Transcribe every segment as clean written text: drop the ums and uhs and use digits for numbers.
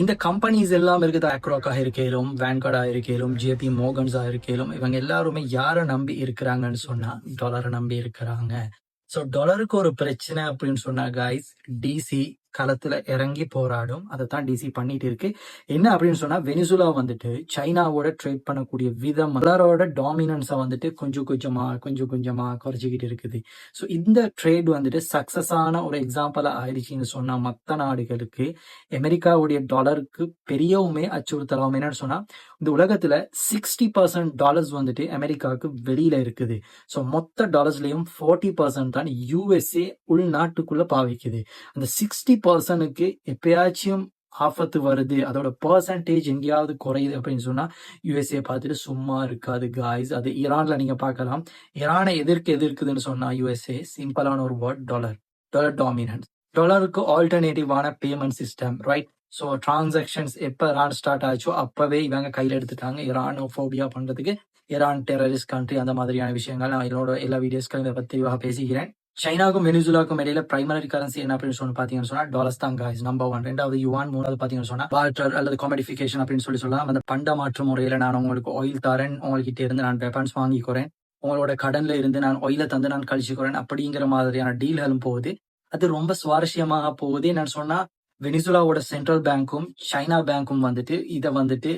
இந்த கம்பெனிஸ் எல்லாம் இருக்குது, ஆக்ரோக்காக இருக்கலும், வேன்கார்டாக இருக்கலும், ஜேபி மோகன்ஸாக இருக்கலும், இவங்க எல்லாருமே யாரை நம்பி இருக்கிறாங்கன்னு சொன்னா டாலரை நம்பி இருக்கிறாங்க. ஸோ டாலருக்கு ஒரு பிரச்சனை அப்படின்னு சொன்னா கைஸ், டிசி களத்துல இறங்கி போராடும். அதை தான் டிசி பண்ணிட்டு இருக்கு. என்ன அப்படின்னு சொன்னா, வெனிசுலா வந்துட்டு சைனாவோட ட்ரேட் பண்ணக்கூடிய விதம், டாலரோட டாமினன்ஸை வந்துட்டு கொஞ்சம் கொஞ்சமா குறைச்சிக்கிட்டு இருக்குது. ஸோ இந்த ட்ரேட் வந்துட்டு சக்சஸ் ஆன ஒரு எக்ஸாம்பிளா ஆயிடுச்சுன்னு சொன்னா மற்ற நாடுகளுக்கு அமெரிக்காவுடைய டாலருக்கு பெரியவுமே அச்சுறுத்தலாம். என்னன்னு சொன்னா, இந்த உலகத்துல 60% டாலர்ஸ் வந்துட்டு அமெரிக்காவுக்கு வெளியில இருக்குது. ஸோ மொத்த டாலர்ஸ்லயும் 40% தான் யூஎஸ்ஏ உள்நாட்டுக்குள்ள பாவிக்குது. அந்த 60%க்கு எப்பயாச்சும் ஆபத்து வருது, அதோட பர்சன்டேஜ் எங்கேயாவது குறையுது அப்படின்னு சொன்னா யூஎஸ்ஏ பார்த்துட்டு சும்மா இருக்காது காய்ஸ். அது ஈரான்ல நீங்க பார்க்கலாம். ஈரானை எதிர்க்குதுன்னு சொன்னா யூஎஸ்ஏ சிம்பிளான ஒரு வேர்ட், டாலர் டாமினன்ஸ். டாலருக்கு ஆல்டர்னேட்டிவான payment system, right? So transactions எப்போ ஈரான் ஸ்டார்ட் ஆச்சோ அப்பவே இவங்க கையில் எடுத்துட்டாங்க ஈரானோஃபோபியா பண்றதுக்கு. ஈரான் டெரரிஸ்ட் கண்ட்ரி, அந்த மாதிரியான விஷயங்கள் நான் என்னோட எல்லா வீடியோஸ்களும் இதை பற்றி தெளிவாக பேசிக்கிறேன். சைனாக்கும் வெனிசுலாக்கும் இடையில பிரைமரி கரன்சி என்ன அப்படின்னு சொல்லி பாத்தீங்கன்னு சொன்னா டாலர்ஸ் தான் guys, நம்பர் 1. ரெண்டாவது யுவான், மூணாவது பாத்தீங்கன்னு சொன்னா பார்ட்டர் அல்லது காமடிஃபிகேஷன் அப்படின்னு சொல்லலாம். அந்த பண்ட மாற்று முறையில நான் உங்களுக்கு ஆயில் தரேன், உங்ககிட்ட இருந்து நான் வெப்பன்ஸ் வாங்கிக்கிறேன், உங்களோட கடன்ல இருந்து நான் ஆயில தந்து நான் கழிச்சுக்கிறேன், அப்படிங்கிற மாதிரியான டீல்களும் போகுது. அது ரொம்ப சுவாரஸ்யமாக போகுது. நான் சொன்னா வெனிசுலாவோட சென்ட்ரல் பேங்க்கும் சைனா பேங்க்கும் வந்துட்டு இதை வந்துட்டு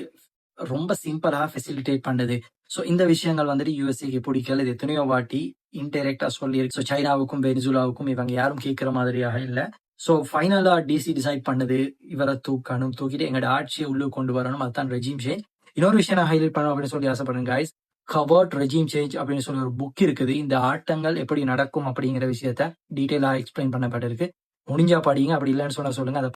ரொம்ப சிம்பிளா ஃபெசிலிட்டேட் பண்ணுது. ஸோ இந்த விஷயங்கள் வந்துட்டு யூஎஸ்ஏக்கு பிடிக்கல. இது எத்தனையோ வாட்டி இன்டெரக்டா சொல்லியிருக்கு. ஸோ சைனாவுக்கும் வெனிசுலாவுக்கும் இவங்க யாரும் கேட்கிற மாதிரியாக இல்லை. ஸோ ஃபைனலா டிசி டிசைட் பண்ணுது, இவரை தூக்கிட்டு எங்களோட ஆட்சியை உள்ளுக்கு கொண்டு வரணும். அதுதான் ரெஜிம் சேஞ்ச். இன்னொரு விஷயம் நான் ஹைலைட் பண்ணணும் அப்படின்னு சொல்லி ஆசைப்படுறேன் guys. கவர்ட் ரெஜிம் சேஞ்ச் அப்படின்னு சொல்லி ஒரு புக் இருக்குது. இந்த ஆட்டங்கள் எப்படி நடக்கும் அப்படிங்கிற விஷயத்த டீட்டெயிலா எக்ஸ்பிளைன் பண்ணப்பட்டிருக்கு. முடிஞ்சா படிங்க, அப்படி இல்லைன்னு சொன்னா சொல்லுங்க. அதை